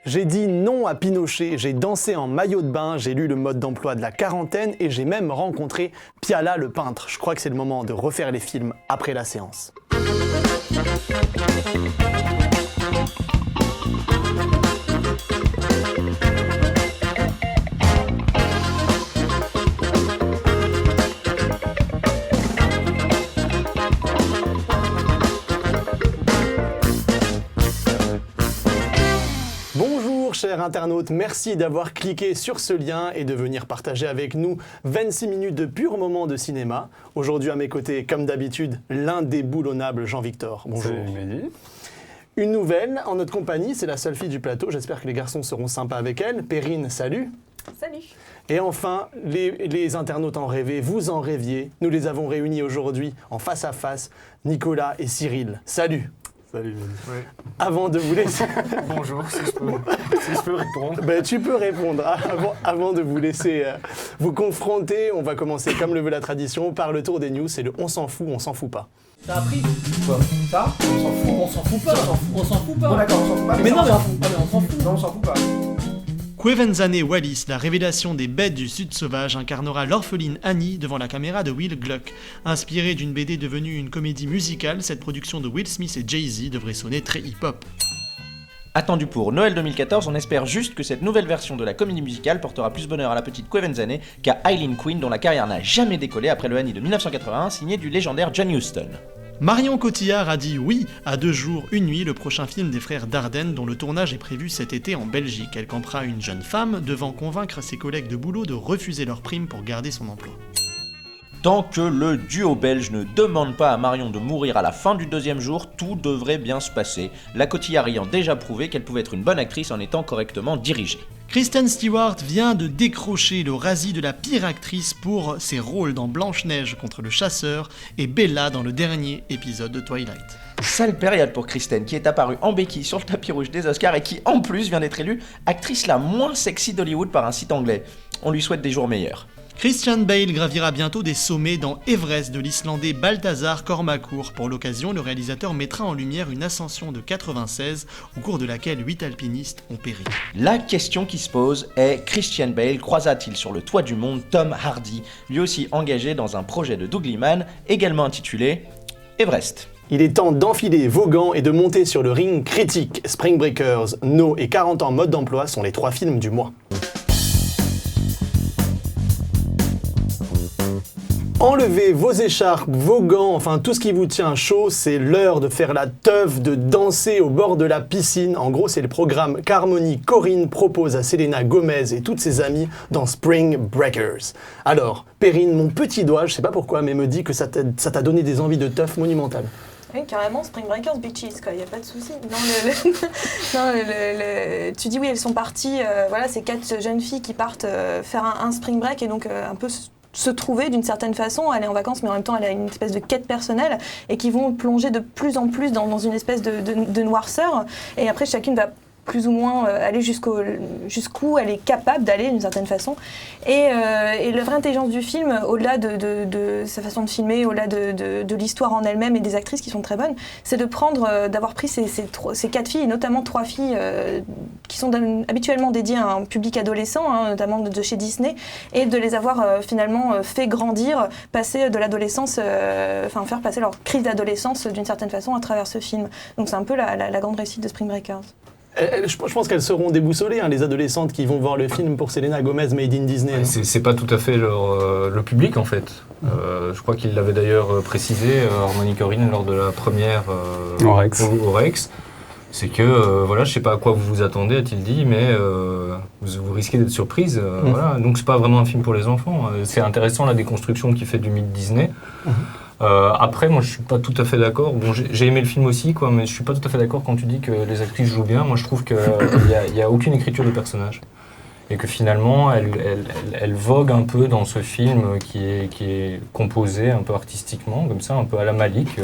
J'ai dit non à Pinochet, j'ai dansé en maillot de bain, j'ai lu le mode d'emploi de la quarantaine et j'ai même rencontré Piala le peintre. Je crois que c'est le moment de refaire les films après la séance. Bonjour chers internautes, merci d'avoir cliqué sur ce lien et de venir partager avec nous 26 minutes de pur moment de cinéma. Aujourd'hui à mes côtés, comme d'habitude, l'indéboulonnable Jean-Victor. Bonjour. Salut Mehdi. Une nouvelle en notre compagnie, c'est la seule fille du plateau, j'espère que les garçons seront sympas avec elle. Perrine, salut. Salut. Et enfin, les internautes en rêvaient, vous en rêviez, nous les avons réunis aujourd'hui en face à face, Nicolas et Cyril. Salut. Salut Mehdi. Ouais. Avant de vous laisser... Bonjour, si je peux répondre. Ben, tu peux répondre. Avant de vous laisser vous confronter, on va commencer, comme le veut la tradition, par le tour des news. C'est le on s'en fout pas. T'as appris Quoi ça? On s'en fout pas. On s'en fout pas. Bon d'accord, on s'en fout pas. Mais non, mais on s'en fout. on s'en fout. Non, on s'en fout pas. Kwevenzane Wallis, la révélation des bêtes du Sud sauvage, incarnera l'orpheline Annie devant la caméra de Will Gluck. Inspirée d'une BD devenue une comédie musicale, cette production de Will Smith et Jay-Z devrait sonner très hip-hop. Attendu pour Noël 2014, on espère juste que cette nouvelle version de la comédie musicale portera plus bonheur à la petite Kwevenzane qu'à Eileen Quinn, dont la carrière n'a jamais décollé après le Annie de 1981 signé du légendaire John Huston. Marion Cotillard a dit oui à 2 jours, 1 nuit, le prochain film des frères Dardenne dont le tournage est prévu cet été en Belgique. Elle campera une jeune femme devant convaincre ses collègues de boulot de refuser leur prime pour garder son emploi. Tant que le duo belge ne demande pas à Marion de mourir à la fin du 2e jour, tout devrait bien se passer, la Cotillard ayant déjà prouvé qu'elle pouvait être une bonne actrice en étant correctement dirigée. Kristen Stewart vient de décrocher le Razzie de la pire actrice pour ses rôles dans Blanche-Neige contre le chasseur et Bella dans le dernier épisode de Twilight. Sale période pour Kristen, qui est apparue en béquille sur le tapis rouge des Oscars et qui en plus vient d'être élue actrice la moins sexy d'Hollywood par un site anglais. On lui souhaite des jours meilleurs. Christian Bale gravira bientôt des sommets dans Everest de l'Islandais Balthazar Kormákur. Pour l'occasion, le réalisateur mettra en lumière une ascension de 96 au cours de laquelle 8 alpinistes ont péri. La question qui se pose est, Christian Bale croisa-t-il sur le toit du monde Tom Hardy, lui aussi engagé dans un projet de Doug Liman, également intitulé Everest. Il est temps d'enfiler vos gants et de monter sur le ring critique. Spring Breakers, No et 40 ans mode d'emploi sont les 3 films du mois. Enlevez vos écharpes, vos gants, enfin tout ce qui vous tient chaud, c'est l'heure de faire la teuf, de danser au bord de la piscine. En gros, c'est le programme qu'Harmonie Corinne propose à Selena Gomez et toutes ses amies dans Spring Breakers. Alors, Perrine, mon petit doigt, je sais pas pourquoi, mais me dit que ça t'a donné des envies de teuf monumentales. Oui, carrément, Spring Breakers, bitches, quoi, y a pas de souci. Tu dis oui, elles sont parties, voilà, c'est 4 jeunes filles qui partent faire un spring break et donc un peu se trouver d'une certaine façon, aller en vacances, mais en même temps elle a une espèce de quête personnelle et qui vont plonger de plus en plus dans une espèce de noirceur et après chacune va plus ou moins aller jusqu'où elle est capable d'aller d'une certaine façon. Et la vraie intelligence du film, au-delà de sa façon de filmer, au-delà de l'histoire en elle-même et des actrices qui sont très bonnes, c'est de d'avoir pris ces 4 filles, et notamment 3 filles qui sont habituellement dédiées à un public adolescent, hein, notamment de chez Disney, et de les avoir finalement fait grandir, passer de l'adolescence, faire passer leur crise d'adolescence d'une certaine façon à travers ce film. Donc c'est un peu la grande réussite de Spring Breakers. Je pense qu'elles seront déboussolées, hein, les adolescentes qui vont voir le film pour Selena Gomez Made in Disney. C'est pas tout à fait le public en fait. Je crois qu'il l'avait d'ailleurs précisé, Harmonie Corinne, lors de la première au Rex. C'est que, voilà, je sais pas à quoi vous vous attendez, a-t-il dit, mais vous risquez d'être surprise. Voilà. Donc c'est pas vraiment un film pour les enfants. C'est intéressant la déconstruction qu'il fait du mythe Disney. Après, moi, je suis pas tout à fait d'accord. Bon, j'ai aimé le film aussi, quoi, mais je suis pas tout à fait d'accord quand tu dis que les actrices jouent bien. Moi, je trouve qu'il y a aucune écriture de personnage. Et que finalement, elle vogue un peu dans ce film qui est composé un peu artistiquement, comme ça, un peu à la Malik,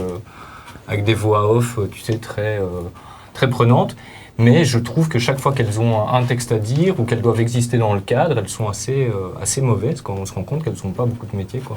avec des voix off, tu sais, très prenantes. Mais je trouve que chaque fois qu'elles ont un texte à dire ou qu'elles doivent exister dans le cadre, elles sont assez mauvaises quand on se rend compte qu'elles n'ont pas beaucoup de métier, quoi.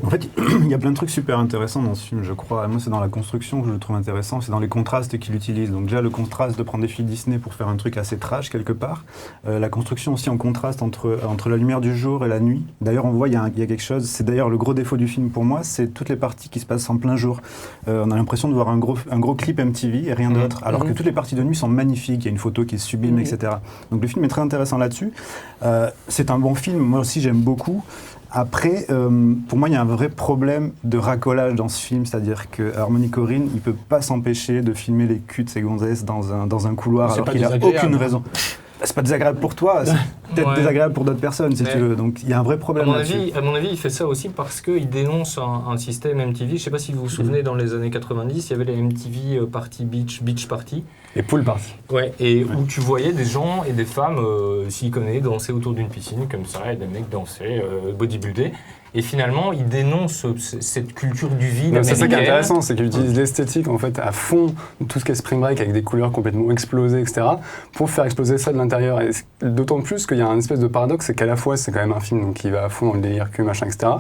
En fait, il y a plein de trucs super intéressants dans ce film, je crois. Moi, c'est dans la construction que je le trouve intéressant, c'est dans les contrastes qu'il utilise. Donc déjà, le contraste de prendre des films Disney pour faire un truc assez trash, quelque part. La construction aussi en contraste entre la lumière du jour et la nuit. D'ailleurs, on voit, il y a quelque chose, c'est d'ailleurs le gros défaut du film pour moi, c'est toutes les parties qui se passent en plein jour. On a l'impression de voir un gros clip MTV et rien d'autre, alors que toutes les parties de nuit sont magnifiques, il y a une photo qui est sublime, etc. Donc le film est très intéressant là-dessus. C'est un bon film, moi aussi j'aime beaucoup. Après, pour moi, il y a un vrai problème de racolage dans ce film, c'est-à-dire que Harmony Korine, il peut pas s'empêcher de filmer les culs de ses gonzesses dans un couloir, alors qu'il n'a aucune raison. C'est pas désagréable pour toi, c'est peut-être désagréable pour d'autres personnes, si tu veux. Donc il y a un vrai problème là-dessus. À mon avis, il fait ça aussi parce qu'il dénonce un système MTV. Je sais pas si vous vous souvenez, dans les années 90, il y avait les MTV Party Beach Party. Et Pool Party. Ouais, où tu voyais des gens et des femmes s'y connaître, danser autour d'une piscine comme ça, et des mecs danser, bodybuilder. Et finalement, il dénonce cette culture du vide. C'est ça qui est intéressant, c'est qu'il utilise l'esthétique en fait à fond, tout ce qui est Spring Break avec des couleurs complètement explosées, etc., pour faire exploser ça de l'intérieur. Et d'autant plus qu'il y a un espèce de paradoxe, c'est qu'à la fois c'est quand même un film donc, qui va à fond dans le délire cul, machin, etc.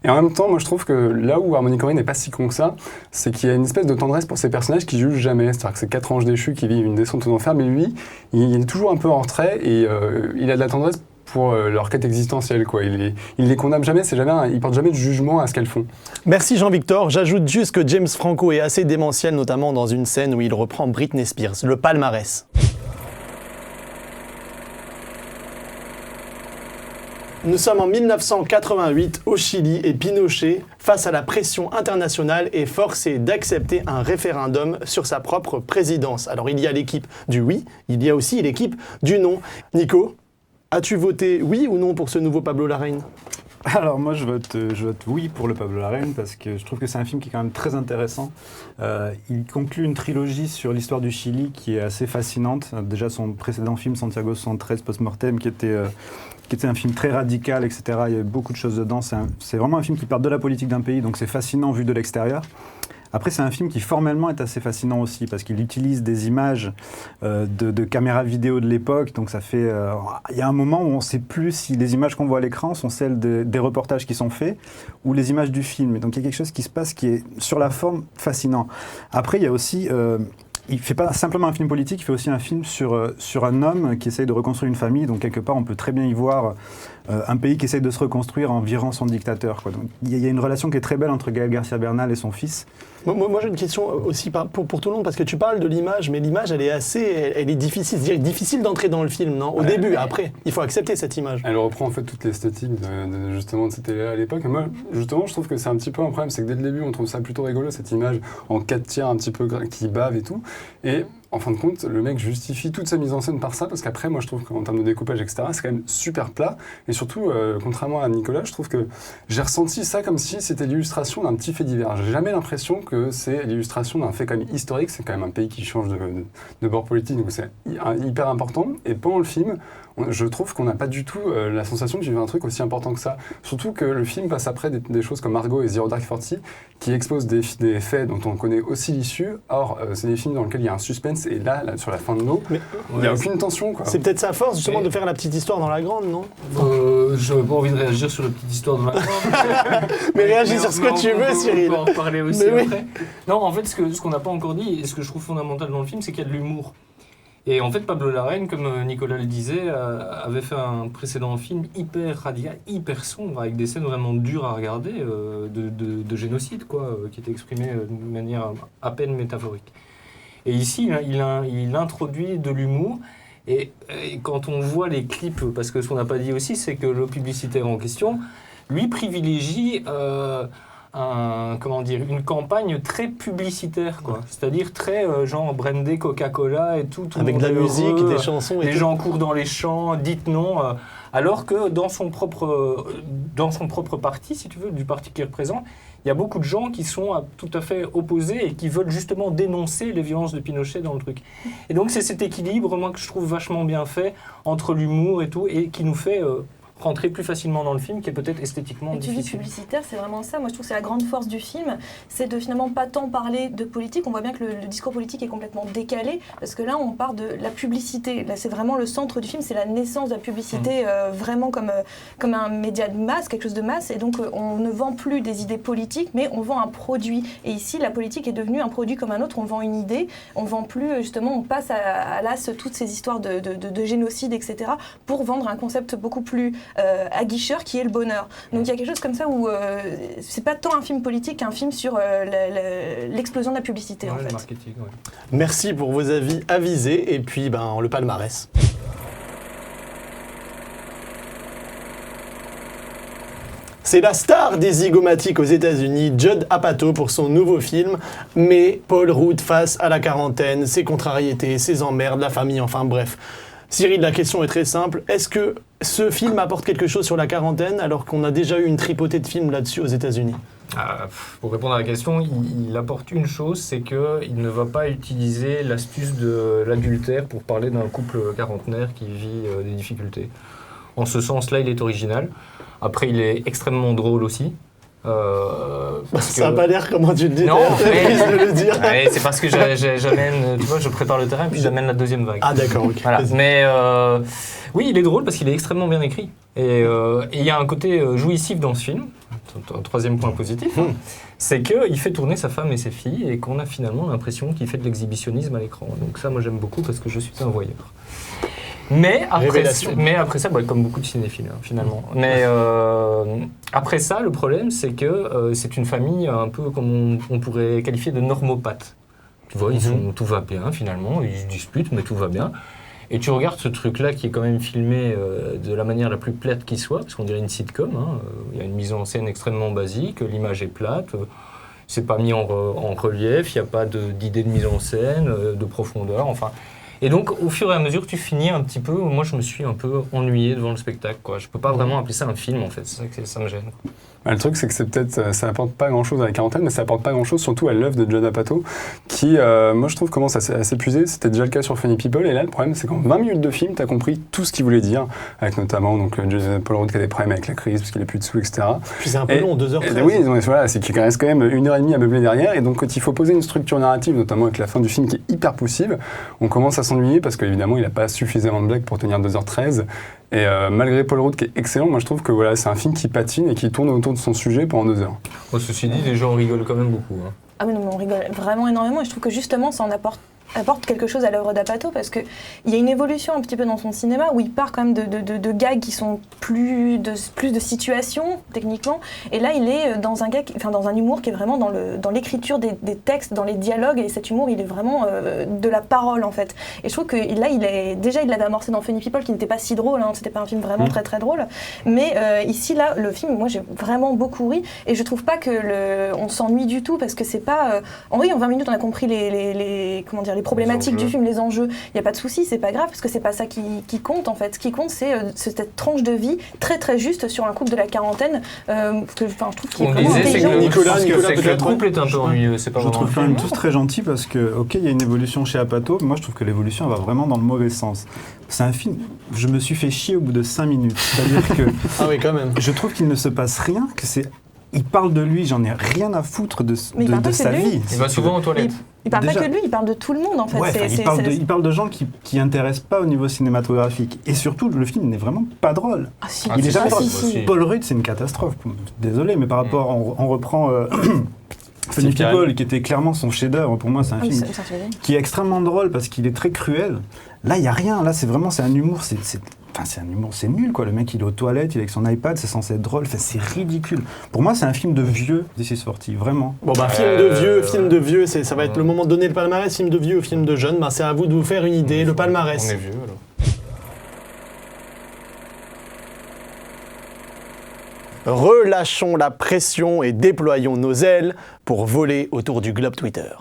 Et en même temps, moi je trouve que là où Harmony Korine n'est pas si con que ça, c'est qu'il y a une espèce de tendresse pour ces personnages qui jugent jamais. C'est-à-dire que c'est 4 anges déchus qui vivent une descente aux enfers, mais lui, il est toujours un peu en retrait et il a de la tendresse pour leur quête existentielle, quoi. Il les condamne jamais, il porte jamais de jugement à ce qu'elles font. Merci Jean-Victor. J'ajoute juste que James Franco est assez démentiel, notamment dans une scène où il reprend Britney Spears, le palmarès. Nous sommes en 1988 au Chili et Pinochet, face à la pression internationale, est forcé d'accepter un référendum sur sa propre présidence. Alors il y a l'équipe du oui, il y a aussi l'équipe du non. Nico, as-tu voté oui ou non pour ce nouveau Pablo Larraín ? Alors moi je vote oui pour le Pablo Larraín parce que je trouve que c'est un film qui est quand même très intéressant. Il conclut une trilogie sur l'histoire du Chili qui est assez fascinante. Déjà son précédent film Santiago 73 Post-Mortem qui était un film très radical, etc. Il y avait beaucoup de choses dedans. C'est vraiment un film qui parle de la politique d'un pays, donc c'est fascinant vu de l'extérieur. Après, c'est un film qui formellement est assez fascinant aussi, parce qu'il utilise des images de caméras vidéo de l'époque. Donc ça fait... il y a un moment où on ne sait plus si les images qu'on voit à l'écran sont celles des reportages qui sont faits ou les images du film. Et donc il y a quelque chose qui se passe qui est, sur la forme, fascinant. Après, il y a aussi... il ne fait pas simplement un film politique, il fait aussi un film sur un homme qui essaye de reconstruire une famille. Donc quelque part, on peut très bien y voir un pays qui essaye de se reconstruire en virant son dictateur, quoi. Donc il y a une relation qui est très belle entre Gaël Garcia Bernal et son fils. Moi j'ai une question aussi pour tout le monde, parce que tu parles de l'image, mais l'image elle est difficile, c'est-à-dire difficile d'entrer dans le film, non ? Au début, après, il faut accepter cette image. Elle reprend en fait toute l'esthétique justement de cette télé à l'époque. Et moi, justement, je trouve que c'est un petit peu un problème, c'est que dès le début, on trouve ça plutôt rigolo, cette image en 4 tiers un petit peu qui bave et tout. Et en fin de compte, le mec justifie toute sa mise en scène par ça, parce qu'après, moi je trouve qu'en termes de découpage, etc., c'est quand même super plat. Et surtout, contrairement à Nicolas, je trouve que j'ai ressenti ça comme si c'était l'illustration d'un petit fait divers. J'ai jamais l'impression que c'est l'illustration d'un fait quand même historique. C'est quand même un pays qui change de bord politique, donc c'est hyper important. Et pendant le film, je trouve qu'on n'a pas du tout la sensation de vivre un truc aussi important que ça. Surtout que le film passe après des choses comme Argo et Zero Dark Thirty, qui exposent des faits dont on connaît aussi l'issue. Or, c'est des films dans lesquels il y a un suspense, et là sur la fin de l'eau, il n'y a aucune tension, quoi. C'est peut-être sa force, justement, de faire la petite histoire dans la grande, non ? J'aurais pas envie de réagir sur la petite histoire dans la grande. Mais réagis sur ce que tu veux, Cyril. On va en parler aussi après. Non, en fait, ce qu'on n'a pas encore dit, et ce que je trouve fondamental dans le film, c'est qu'il y a de l'humour. Et en fait, Pablo Larraín, comme Nicolas le disait, avait fait un précédent film hyper radical, hyper sombre, avec des scènes vraiment dures à regarder, de génocide, quoi, qui étaient exprimées de manière à peine métaphorique. Et ici, il introduit de l'humour. Et quand on voit les clips, parce que ce qu'on n'a pas dit aussi, c'est que le publicitaire en question, lui privilégie une campagne très publicitaire, quoi. C'est-à-dire très genre brandé Coca-Cola et tout. Avec de la musique, des chansons. Les gens courent dans les champs, dites non. Alors que dans son propre parti, si tu veux, du parti qu'il représente, il y a beaucoup de gens qui sont tout à fait opposés et qui veulent justement dénoncer les violences de Pinochet dans le truc. Et donc c'est cet équilibre, moi, que je trouve vachement bien fait entre l'humour et tout, et qui nous fait rentrer plus facilement dans le film, qui est peut-être esthétiquement Et tu dis difficile. publicitaire, c'est vraiment ça. Moi, je trouve que c'est la grande force du film, c'est de finalement pas tant parler de politique. On voit bien que le discours politique est complètement décalé, parce que là, on part de la publicité. Là, c'est vraiment le centre du film, c'est la naissance de la publicité, vraiment comme un média de masse, quelque chose de masse. Et donc, on ne vend plus des idées politiques, mais on vend un produit. Et ici, la politique est devenue un produit comme un autre. On vend une idée, on vend plus, justement, on passe à l'as toutes ces histoires de génocide, etc., pour vendre un concept beaucoup plus aguicheur qui est le bonheur. Donc il y a quelque chose comme ça où c'est pas tant un film politique qu'un film sur l'explosion de la publicité, en Le fait. marketing, ouais. Merci pour vos avis avisés et puis le palmarès. C'est la star des zygomatiques aux États-Unis, Judd Apatow, pour son nouveau film, mais Paul Rudd face à la quarantaine, ses contrariétés, ses emmerdes, la famille, enfin bref. Cyril, la question est très simple. Est-ce que ce film apporte quelque chose sur la quarantaine alors qu'on a déjà eu une tripotée de films là-dessus aux États-Unis ? Pour répondre à la question, il apporte une chose, c'est qu'il ne va pas utiliser l'astuce de l'adultère pour parler d'un couple quarantenaire qui vit des difficultés. En ce sens-là, il est original. Après, il est extrêmement drôle aussi. Ça n'a pas l'air comment tu le dis, non, triste de le dire. Ouais, c'est parce que j'amène, tu vois, je prépare le terrain et puis j'amène la deuxième vague. Ah d'accord, ok. Voilà. Mais oui, il est drôle parce qu'il est extrêmement bien écrit. Et il y a un côté jouissif dans ce film. Un troisième point positif, c'est qu'il fait tourner sa femme et ses filles et qu'on a finalement l'impression qu'il fait de l'exhibitionnisme à l'écran. Donc ça, moi j'aime beaucoup parce que je suis un voyeur. Mais après ça, comme beaucoup de cinéphiles, finalement. Mais après ça, le problème, c'est que c'est une famille un peu comme on pourrait qualifier de normopathes. Tu vois, tout va bien, finalement, ils se disputent, mais tout va bien. Et tu regardes ce truc-là qui est quand même filmé de la manière la plus plate qui soit, parce qu'on dirait une sitcom. Il y a une mise en scène extrêmement basique, l'image est plate, c'est pas mis en relief, il n'y a pas d'idée de mise en scène, de profondeur, enfin... Et donc, au fur et à mesure, tu finis un petit peu. Moi, je me suis un peu ennuyé devant le spectacle, quoi. Je peux pas vraiment appeler ça un film, en fait. C'est ça que ça me gêne. Le truc, c'est que ça apporte pas grand-chose à la quarantaine, mais ça apporte pas grand-chose surtout à l'œuvre de Judd Apatow, qui, moi, je trouve, commence à s'épuiser. C'était déjà le cas sur Funny People, et là, le problème, c'est qu'en 20 minutes de film, t'as compris tout ce qu'il voulait dire, avec notamment Paul Rudd qui a des problèmes avec la crise, parce qu'il est plus dessous, etc. Puis c'est un peu long, 2h13. Oui, voilà, c'est qu'il reste quand même 1h30 à meubler derrière, et donc quand il faut poser une structure narrative, notamment avec la fin du film qui est hyper poussive, on commence à s'ennuyer, parce qu'évidemment, il n'a pas suffisamment de blagues pour tenir 2h13. Et malgré Paul Rudd qui est excellent, moi je trouve que voilà, c'est un film qui patine et qui tourne autour de son sujet pendant 2 heures. Ceci dit, les gens rigolent quand même beaucoup. Ah mais non, mais on rigole vraiment énormément et je trouve que justement ça en apporte quelque chose à l'œuvre d'Apatow parce qu'il y a une évolution un petit peu dans son cinéma où il part quand même de gags qui sont plus de situations techniquement et là il est dans un humour qui est vraiment dans l'écriture des textes, dans les dialogues et cet humour il est vraiment de la parole en fait et je trouve que là il l'avait amorcé dans Funny People qui n'était pas si drôle, c'était pas un film vraiment très très drôle mais ici là le film moi j'ai vraiment beaucoup ri et je trouve pas que on s'ennuie du tout parce que c'est pas en 20 minutes on a compris les problématiques du film, les enjeux, il n'y a pas de souci, c'est pas grave, parce que c'est pas ça qui compte en fait. Ce qui compte, c'est cette tranche de vie très très juste sur un couple de la quarantaine, que je trouve qu'il est vraiment intelligent. Nicolas, le couple est un peu ennuyeux, c'est pas je vraiment trouve quand même tous très gentils parce que, ok, il y a une évolution chez Apatow, mais moi je trouve que l'évolution elle va vraiment dans le mauvais sens. C'est un film, je me suis fait chier au bout de 5 minutes. C'est-à-dire que ah oui, quand même. Je trouve qu'il ne se passe rien, que c'est... Il parle de lui, j'en ai rien à foutre de sa vie. Il va souvent aux toilettes. Il parle pas que de lui, il parle de tout le monde en fait. Ouais, il parle de gens qui intéressent pas au niveau cinématographique. Et surtout, le film n'est vraiment pas drôle. Ah, si. Il est jamais drôle. Si. Paul Rudd, c'est une catastrophe. Désolé, mais par rapport, on reprend Funny People, qui était clairement son chef-d'œuvre. Pour moi, c'est un film qui est extrêmement drôle parce qu'il est très cruel. Là, il y a rien. Là, c'est un humour. C'est un humour, c'est nul quoi. Le mec il est aux toilettes, il est avec son iPad, c'est censé être drôle, c'est ridicule. Pour moi, c'est un film de vieux, This is 40, vraiment. Bon film de vieux, ça va être le moment de donner le palmarès, film de vieux ou film de jeune. C'est à vous de vous faire une idée, le palmarès. On est vieux alors. Relâchons la pression et déployons nos ailes pour voler autour du globe Twitter.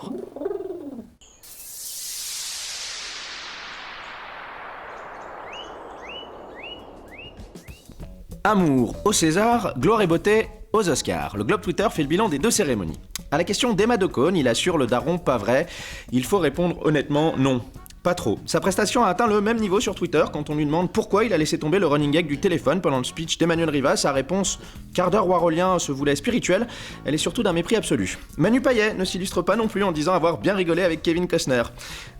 Amour au César, gloire et beauté aux Oscars. Le Globe Twitter fait le bilan des 2 cérémonies. À la question d'Emma Decaune, il assure le daron pas vrai. Il faut répondre honnêtement non. Pas trop. Sa prestation a atteint le même niveau sur Twitter quand on lui demande pourquoi il a laissé tomber le running gag du téléphone pendant le speech d'Emmanuel Rivas. Sa réponse, quart d'heure warolien se voulait spirituelle, elle est surtout d'un mépris absolu. Manu Payet ne s'illustre pas non plus en disant avoir bien rigolé avec Kevin Costner.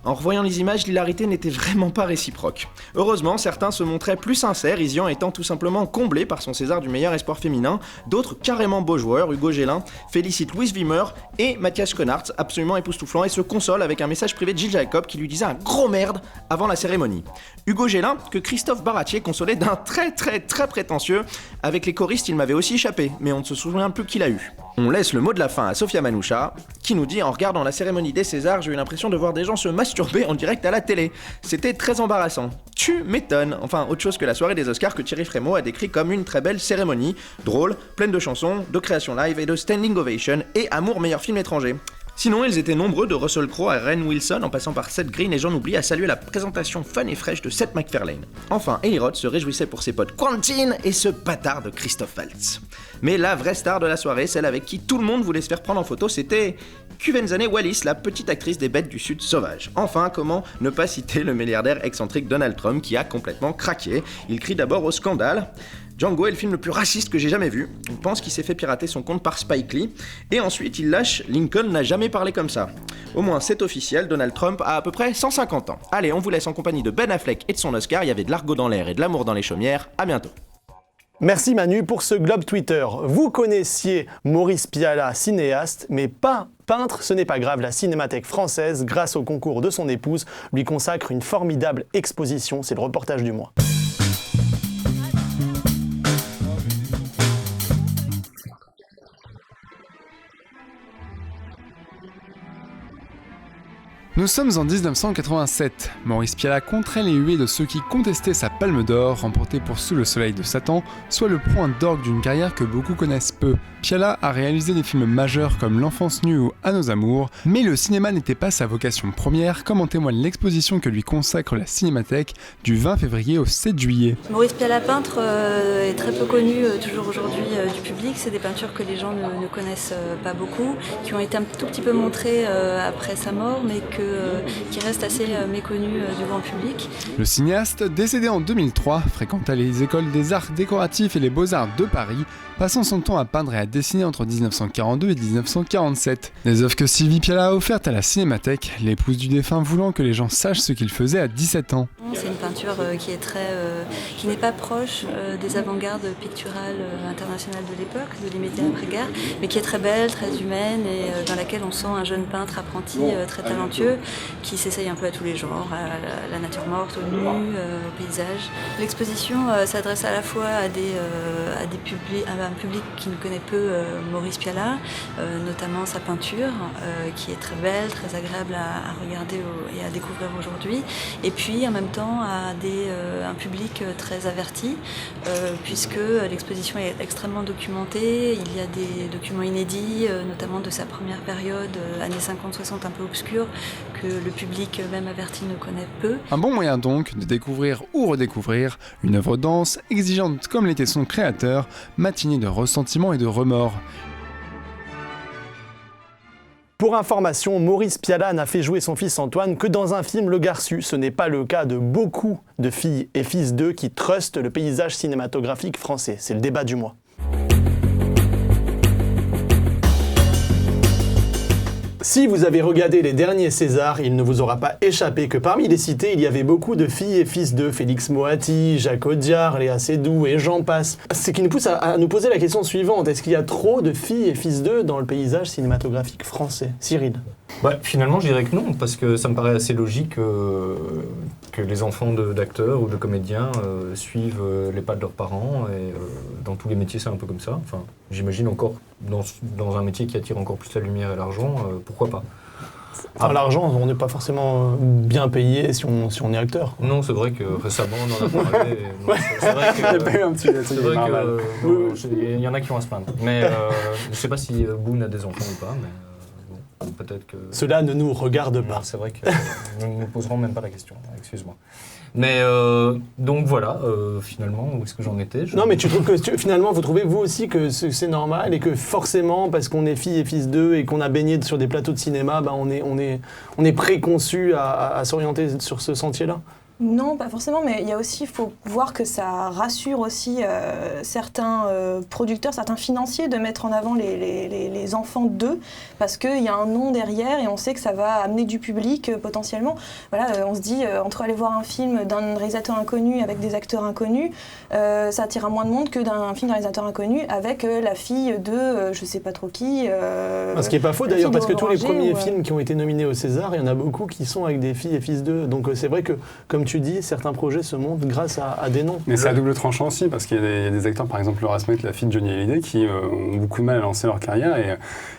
En revoyant les images, l'hilarité n'était vraiment pas réciproque. Heureusement, certains se montraient plus sincères, Isian étant tout simplement comblé par son César du meilleur espoir féminin, d'autres carrément beaux joueurs, Hugo Gélin, félicitent Louise Wimmer et Mathias Schoenaerts, absolument époustouflant, et se consolent avec un message privé de Gilles Jacob qui lui disait un gros merde avant la cérémonie. Hugo Gélin, que Christophe Baratier consolait d'un très prétentieux. Avec les choristes, il m'avait aussi échappé, mais on ne se souvient plus qui l'a eu. On laisse le mot de la fin à Sophia Manoucha, qui nous dit « En regardant la cérémonie des Césars, j'ai eu l'impression de voir des gens se masturber en direct à la télé. C'était très embarrassant. Tu m'étonnes. Enfin, autre chose que la soirée des Oscars que Thierry Frémaux a décrit comme une très belle cérémonie, drôle, pleine de chansons, de créations live et de standing ovation, et amour meilleur film étranger. » Sinon, ils étaient nombreux de Russell Crowe à Rainn Wilson en passant par Seth Green et j'en oublie à saluer la présentation fun et fraîche de Seth MacFarlane. Enfin, Eli Roth se réjouissait pour ses potes Quentin et ce bâtard de Christophe Waltz. Mais la vraie star de la soirée, celle avec qui tout le monde voulait se faire prendre en photo, c'était Quvenzhané Wallis, la petite actrice des Bêtes du Sud sauvages. Enfin, comment ne pas citer le milliardaire excentrique Donald Trump qui a complètement craqué. Il crie d'abord au scandale. Django est le film le plus raciste que j'ai jamais vu. On pense qu'il s'est fait pirater son compte par Spike Lee. Et ensuite, il lâche « Lincoln n'a jamais parlé comme ça ». Au moins, c'est officiel, Donald Trump a à peu près 150 ans. Allez, on vous laisse en compagnie de Ben Affleck et de son Oscar. Il y avait de l'argot dans l'air et de l'amour dans les chaumières. À bientôt. Merci Manu pour ce globe Twitter. Vous connaissiez Maurice Pialat, cinéaste, mais pas peintre, ce n'est pas grave. La Cinémathèque française, grâce au concours de son épouse, lui consacre une formidable exposition. C'est le reportage du mois. Nous sommes en 1987. Maurice Pialat compterait les huées de ceux qui contestaient sa Palme d'Or, remportée pour Sous le soleil de Satan, soit le point d'orgue d'une carrière que beaucoup connaissent peu. Pialat a réalisé des films majeurs comme L'Enfance nue ou À nos amours, mais le cinéma n'était pas sa vocation première, comme en témoigne l'exposition que lui consacre la Cinémathèque du 20 février au 7 juillet. Maurice Pialat, peintre, est très peu connu toujours aujourd'hui du public. C'est des peintures que les gens ne connaissent pas beaucoup, qui ont été un tout petit peu montrées après sa mort, mais qui reste assez méconnu du grand public. Le cinéaste, décédé en 2003, fréquenta les écoles des arts décoratifs et les beaux-arts de Paris, passant son temps à peindre et à dessiner entre 1942 et 1947. Des œuvres que Sylvie Pialat a offertes à la Cinémathèque, l'épouse du défunt voulant que les gens sachent ce qu'il faisait à 17 ans. C'est une peinture qui n'est pas proche des avant-gardes picturales internationales de l'époque, de l'immédiat après-guerre, mais qui est très belle, très humaine et dans laquelle on sent un jeune peintre apprenti très talentueux qui s'essaye un peu à tous les genres, à la nature morte, au nu, au paysage. L'exposition s'adresse à la fois à un public qui ne connaît peu Maurice Pialat, notamment sa peinture, qui est très belle, très agréable à regarder et à découvrir aujourd'hui, et puis en même temps à un public très averti, puisque l'exposition est extrêmement documentée. Il y a des documents inédits, notamment de sa première période, années 50-60 un peu obscure, que le public même averti ne connaît peu. Un bon moyen donc de découvrir ou redécouvrir une œuvre dense, exigeante comme l'était son créateur, matinée de ressentiment et de remords. Pour information, Maurice Pialat n'a fait jouer son fils Antoine que dans un film Le Garçu. Ce n'est pas le cas de beaucoup de filles et fils d'eux qui trustent le paysage cinématographique français. C'est le débat du mois. Si vous avez regardé les derniers Césars, il ne vous aura pas échappé que parmi les cités, il y avait beaucoup de filles et fils d'eux, Félix Moati, Jacques Audiard, Léa Seydoux et j'en passe. Ce qui nous pousse à nous poser la question suivante, est-ce qu'il y a trop de filles et fils d'eux dans le paysage cinématographique français ? Cyril ? Finalement, je dirais que non, parce que ça me paraît assez logique que les enfants d'acteurs ou de comédiens suivent les pas de leurs parents, et dans tous les métiers, c'est un peu comme ça. Enfin, j'imagine encore dans un métier qui attire encore plus la lumière et l'argent, pourquoi pas. L'argent, on n'est pas forcément bien payé si on est acteur. Non, c'est vrai que récemment, on en a parlé. C'est vrai qu'il y en a qui vont à se plaindre. Mais je ne sais pas si Boone a des enfants ou pas. Mais, bon. peut-être que... Cela ne nous regarde pas. C'est vrai que nous ne poserons même pas la question, excuse-moi. Mais donc voilà, finalement, où est-ce que j'en étais Non, mais tu trouves que finalement, vous trouvez vous aussi que c'est normal et que forcément, parce qu'on est fille et fils d'eux et qu'on a baigné sur des plateaux de cinéma, on est préconçu à s'orienter sur ce sentier-là? Non, pas forcément, mais il y a aussi, il faut voir que ça rassure aussi certains producteurs, certains financiers de mettre en avant les enfants d'eux, parce qu'il y a un nom derrière et on sait que ça va amener du public potentiellement. Voilà, on se dit, entre aller voir un film d'un réalisateur inconnu avec des acteurs inconnus, ça attirera moins de monde que d'un film d'un réalisateur inconnu avec la fille de je sais pas trop qui. Ce qui n'est pas faux d'ailleurs, parce que tous les premiers films qui ont été nominés au César, il y en a beaucoup qui sont avec des filles et fils d'eux. Donc c'est vrai que, comme tu dis, certains projets se montent grâce à des noms. Mais c'est à double tranchant aussi, parce qu'il y a des acteurs, par exemple Laura Smith, la fille de Johnny Hallyday, qui ont beaucoup de mal à lancer leur carrière et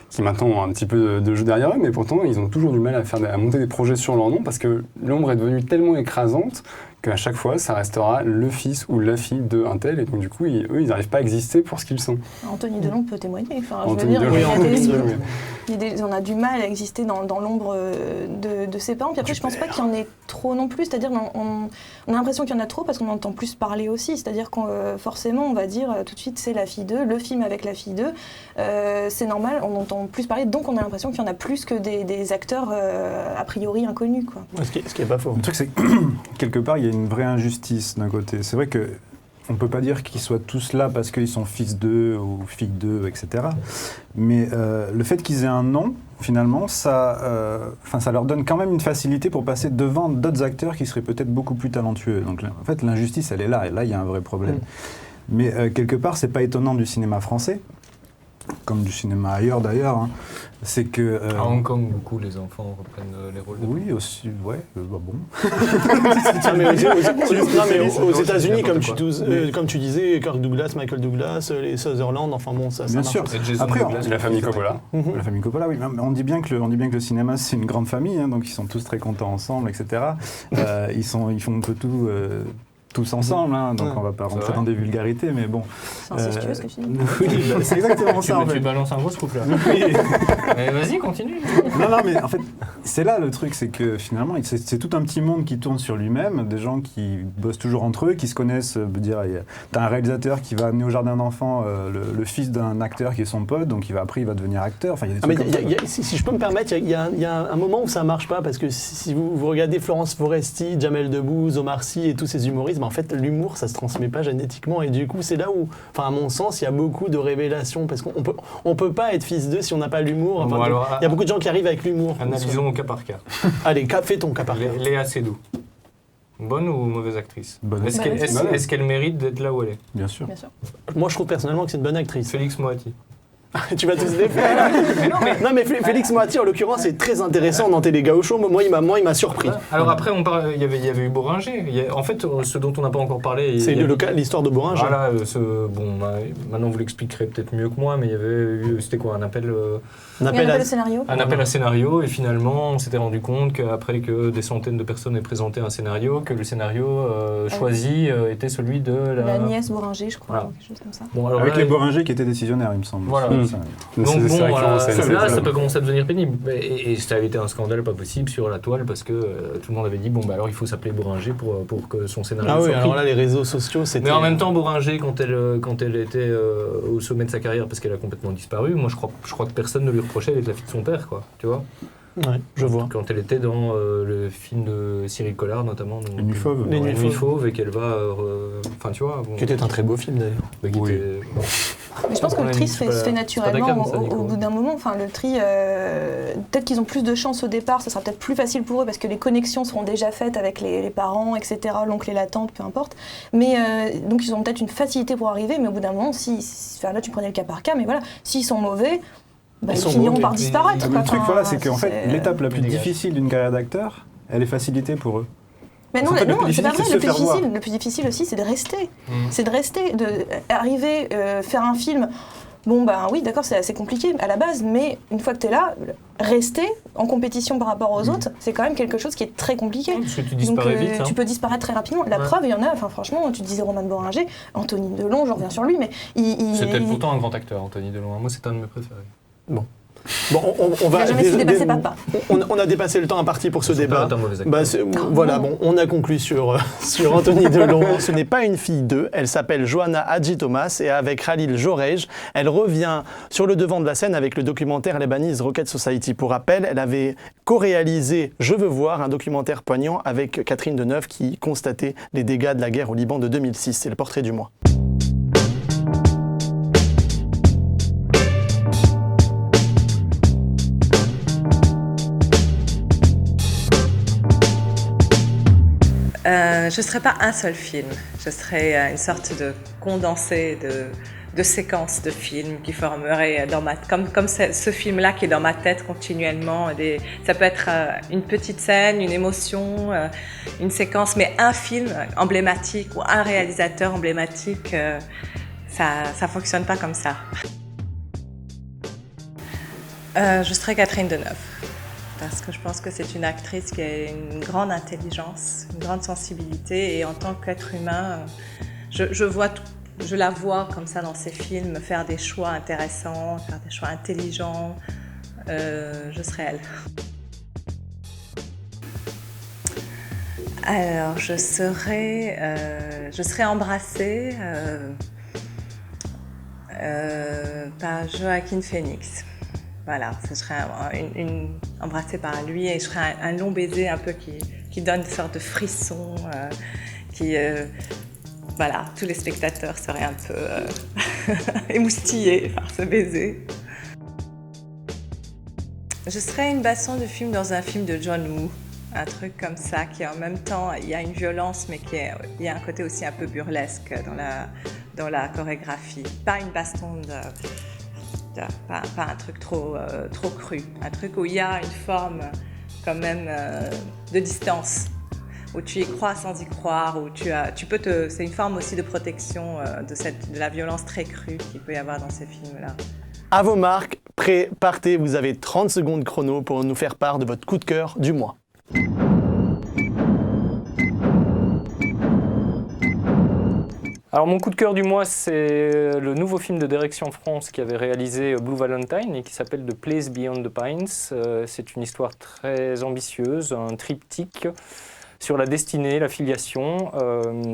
qui maintenant ont un petit peu de jeu derrière eux, mais pourtant ils ont toujours du mal à monter des projets sur leur nom, parce que l'ombre est devenue tellement écrasante qu'à chaque fois, ça restera le fils ou la fille d'un tel, et donc du coup, eux, ils n'arrivent pas à exister pour ce qu'ils sont. Anthony Delon peut témoigner. Enfin, Anthony Delon, on a du mal à exister dans l'ombre de ses parents. Puis après, je pense pas qu'il y en ait trop non plus. C'est-à-dire, on a l'impression qu'il y en a trop parce qu'on entend plus parler aussi. C'est-à-dire qu'on forcément, on va dire tout de suite, c'est la fille d'eux, le film avec la fille d'eux. C'est normal, on entend plus parler, donc on a l'impression qu'il y en a plus que des acteurs a priori inconnus, quoi. Ce qui est pas faux. Le truc, c'est que quelque part, il y a une vraie injustice d'un côté. C'est vrai que on ne peut pas dire qu'ils soient tous là parce qu'ils sont fils d'eux ou filles d'eux, etc. Mais le fait qu'ils aient un nom, finalement, ça leur donne quand même une facilité pour passer devant d'autres acteurs qui seraient peut-être beaucoup plus talentueux. Donc en fait, l'injustice, elle est là, et là, il y a un vrai problème. Mais quelque part, c'est pas étonnant du cinéma français, comme du cinéma ailleurs d'ailleurs, hein. C'est que... à Hong Kong, beaucoup, les enfants reprennent les rôles de... Oui, aussi, ouais, bon. Aux États-Unis, comme tu disais, Kirk Douglas, Michael Douglas, les Sutherland, enfin bon, ça bien marche. sûr. Après, la famille Coppola. La famille Coppola, oui. On dit bien que le cinéma, c'est une grande famille, hein, donc ils sont tous très contents ensemble, etc. Ils font un peu tout... tous ensemble, hein, donc on va pas rentrer dans des vulgarités, mais bon. C'est incestueux ce que je dis. Oui, c'est exactement ça. En fait. Tu balances un gros scoop là. Mais vas-y, continue. Non, mais en fait, c'est là le truc, c'est que finalement, c'est tout un petit monde qui tourne sur lui-même, des gens qui bossent toujours entre eux, qui se connaissent. T'as un réalisateur qui va amener au jardin d'enfants le fils d'un acteur qui est son pote, donc après il va devenir acteur. Enfin, il y a des trucs comme ça. Si je peux me permettre, il y a un moment où ça marche pas, parce que si vous regardez Florence Foresti, Jamel Debbouze, Omar Sy et tous ces humoristes, en fait, l'humour, ça se transmet pas génétiquement, et du coup, c'est là où, à mon sens, il y a beaucoup de révélations, parce qu'on peut pas être fils d'eux si on n'a pas l'humour. Il y a beaucoup de gens qui arrivent avec l'humour. Analysons au cas par cas. Allez, fais ton cas par cas. Léa Seydoux. Bonne ou mauvaise actrice? Bonne. Est-ce qu'elle mérite d'être là où elle est? Bien sûr. Moi, je trouve personnellement que c'est une bonne actrice. Félix Moati. Tu vas tous les faire. Non, mais Félix Moati, en l'occurrence, est très intéressant dans Télé Gaucho. Moi, il m'a surpris. Alors après, il y avait eu Bohringer. En fait, ce dont on n'a pas encore parlé... C'est l'histoire de Bohringer. Voilà, maintenant vous l'expliquerez peut-être mieux que moi, mais il y avait eu... C'était quoi, un appel... Un appel à scénario. Un appel à scénario, et finalement, on s'était rendu compte qu'après que des centaines de personnes aient présenté un scénario, que le scénario choisi était celui de la nièce Bohringer, je crois, quelque chose comme ça. Bon, alors avec les Bohringer qui étaient décisionnaires, il me semble. Voilà. Donc là, ça peut commencer à devenir pénible. Et ça a été un scandale pas possible sur la toile, parce que tout le monde avait dit, alors il faut s'appeler Bohringer pour que son scénario soit pris. Alors là, les réseaux sociaux, c'était... Mais en même temps, Bohringer, quand elle était au sommet de sa carrière, parce qu'elle a complètement disparu, moi je crois que personne ne lui reprochait d'être la fille de son père, quoi, tu vois. Ouais, je vois. Quand elle était dans le film de Cyril Collard, notamment. Les Nuits Fauves. Les Nuits Fauves, et qu'elle va... Enfin, tu vois... Qui était un très beau film, d'ailleurs. Oui. Mais je pense que le tri se fait naturellement au bout d'un moment. Enfin, le tri, peut-être qu'ils ont plus de chance au départ, ça sera peut-être plus facile pour eux parce que les connexions seront déjà faites avec les parents, etc., l'oncle et la tante, peu importe. Mais donc ils ont peut-être une facilité pour arriver, mais au bout d'un moment, là tu prenais le cas par cas, mais voilà, s'ils sont mauvais, ils finiront par disparaître. Le truc, c'est qu'en fait, l'étape la plus difficile d'une carrière d'acteur, elle est facilitée pour eux. Mais non, c'est pas vrai. Le plus difficile aussi, c'est de rester. C'est de rester, d'arriver, faire un film. Oui, d'accord, c'est assez compliqué à la base, mais une fois que tu es là, rester en compétition par rapport aux autres, c'est quand même quelque chose qui est très compliqué. Parce que tu disparais vite. Tu peux disparaître très rapidement. La preuve, il y en a, franchement, tu disais Roman Bohringer, Anthony Delon, je reviens sur lui, mais c'était pourtant un grand acteur, Anthony Delon. Moi, c'est un de mes préférés. Bon. Bon, on va. Il a jamais su dépasser papa. On a dépassé le temps imparti pour ce débat. Pas un mauvais acteur. Voilà, bon, on a conclu sur Anthony Delon. Ce n'est pas une fille d'eux. Elle s'appelle Johanna Hadji Thomas et avec Khalil Jorej, elle revient sur le devant de la scène avec le documentaire Lebanese Rocket Society. Pour rappel, elle avait co-réalisé Je veux voir, un documentaire poignant avec Catherine Deneuve qui constatait les dégâts de la guerre au Liban de 2006. C'est le portrait du mois. Je ne serais pas un seul film, je serais une sorte de condensé de séquences de films qui formeraient comme ce film-là qui est dans ma tête continuellement. Ça peut être une petite scène, une émotion, une séquence, mais un film emblématique ou un réalisateur emblématique, ça ne fonctionne pas comme ça. Je serais Catherine Deneuve. Parce que je pense que c'est une actrice qui a une grande intelligence, une grande sensibilité, et en tant qu'être humain, je la vois comme ça dans ses films, faire des choix intéressants, faire des choix intelligents. Je serais elle. Alors, je serais embrassée par Joaquin Phoenix. Voilà, ce serait embrassée par lui et je serais un long baiser un peu qui donne une sorte de frisson, voilà, tous les spectateurs seraient un peu émoustillés par ce baiser. Je serais une baston de film dans un film de John Woo, un truc comme ça qui en même temps, il y a une violence mais il y a un côté aussi un peu burlesque dans la chorégraphie. Pas une baston pas un truc trop cru, un truc où il y a une forme quand même de distance, où tu y crois sans y croire, où c'est une forme aussi de protection de la violence très crue qu'il peut y avoir dans ces films-là. À vos marques, prêts, partez, vous avez 30 secondes chrono pour nous faire part de votre coup de cœur du mois. Alors mon coup de cœur du mois, c'est le nouveau film de Direction France qui avait réalisé Blue Valentine et qui s'appelle The Place Beyond the Pines. C'est une histoire très ambitieuse, un triptyque sur la destinée, la filiation.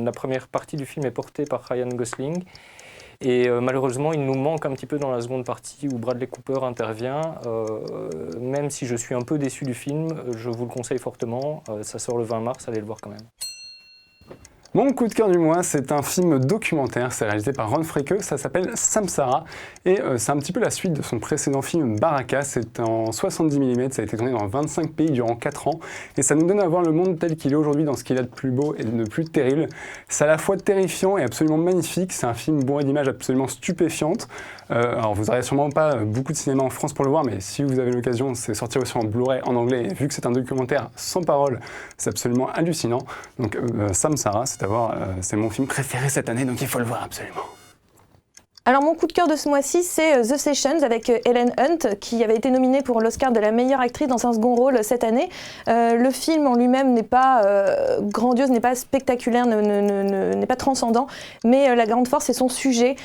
La première partie du film est portée par Ryan Gosling et malheureusement il nous manque un petit peu dans la seconde partie où Bradley Cooper intervient. Même si je suis un peu déçu du film, je vous le conseille fortement. Ça sort le 20 mars, allez le voir quand même. Mon coup de cœur du mois, c'est un film documentaire, c'est réalisé par Ron Fricke, ça s'appelle Samsara et c'est un petit peu la suite de son précédent film Baraka, c'est en 70 mm, ça a été tourné dans 25 pays durant 4 ans et ça nous donne à voir le monde tel qu'il est aujourd'hui dans ce qu'il a de plus beau et de plus terrible. C'est à la fois terrifiant et absolument magnifique, c'est un film bourré d'images absolument stupéfiantes. Alors vous n'aurez sûrement pas beaucoup de cinéma en France pour le voir, mais si vous avez l'occasion, c'est sorti aussi en Blu-ray en anglais et vu que c'est un documentaire sans parole, c'est absolument hallucinant. Donc Samsara, c'est mon film préféré cette année, donc il faut le voir absolument. Alors mon coup de cœur de ce mois-ci, c'est The Sessions avec Helen Hunt, qui avait été nominée pour l'Oscar de la meilleure actrice dans un second rôle cette année. Le film en lui-même n'est pas grandiose, n'est pas spectaculaire, n'est pas transcendant, mais la grande force, c'est son sujet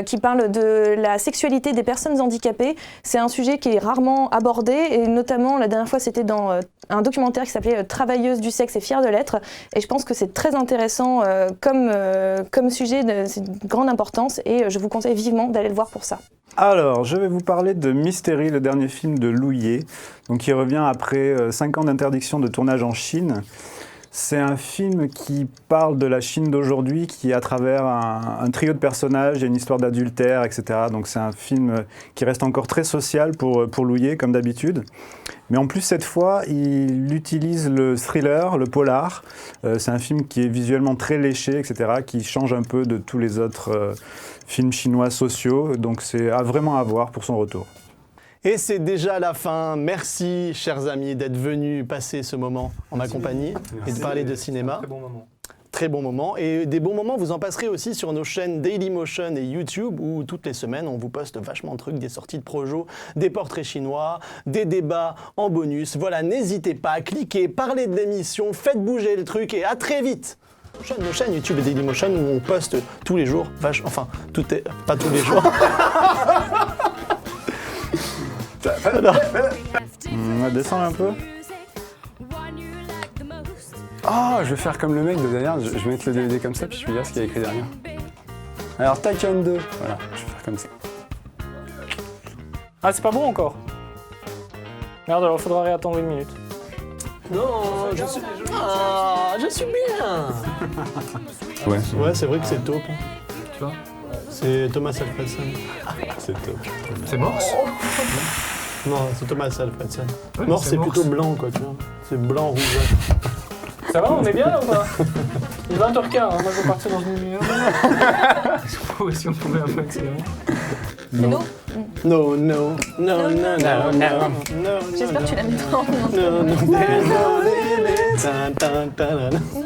qui parle de la sexualité des personnes handicapées. C'est un sujet qui est rarement abordé, et notamment la dernière fois, c'était dans un documentaire qui s'appelait Travailleuse du sexe et fière de l'être, et je pense que c'est très intéressant comme sujet, c'est de grande importance, et je vous conseille vivement d'aller le voir pour ça. Alors, je vais vous parler de Mystery, le dernier film de Lou Ye, donc qui revient après 5 ans d'interdiction de tournage en Chine. C'est un film qui parle de la Chine d'aujourd'hui, qui à travers un trio de personnages et une histoire d'adultère, etc. Donc c'est un film qui reste encore très social pour Lou Ye, comme d'habitude. Mais en plus, cette fois, il utilise le thriller, le polar. C'est un film qui est visuellement très léché, etc., qui change un peu de tous les autres films chinois sociaux. Donc c'est vraiment à voir pour son retour. Et c'est déjà la fin. Merci, chers amis, d'être venus passer ce moment en ma compagnie et de parler de cinéma. Très bon moment. Très bon moment. Et des bons moments, vous en passerez aussi sur nos chaînes Dailymotion et YouTube, où toutes les semaines, on vous poste vachement de trucs, des sorties de projets, des portraits chinois, des débats en bonus. Voilà, n'hésitez pas à cliquer, parler de l'émission, faites bouger le truc et à très vite. Nos chaînes YouTube et Dailymotion où on poste tous les jours, enfin, tout est pas tous les jours. On va descendre un peu. Ah, je vais faire comme le mec de derrière, je vais mettre le DVD comme ça, puis je vais lire ce qu'il y a écrit derrière. Alors, Taken 2, voilà, je vais faire comme ça. Ah, c'est pas bon encore. Merde, alors faudra réattendre 1 minute. Non, je suis bien. Ouais, Ouais, c'est vrai que c'est taupe. Tu vois? C'est Thomas Alfredson. c'est top. C'est Morse? Non, c'est Thomas Alfredson. Ouais, Morse, c'est Morse. plutôt blanc, quoi, tu vois. C'est blanc, rouge. Ça va, on est bien là ou pas? Il est 20h15, hein, moi je vais partir dans une demi-heure. Si on pouvait un peu accélérer. C'est l'eau No, no, no, no, no, no. J'espère que tu la mets pas en No, no, there's no limit. Tan, tan, tan, tan.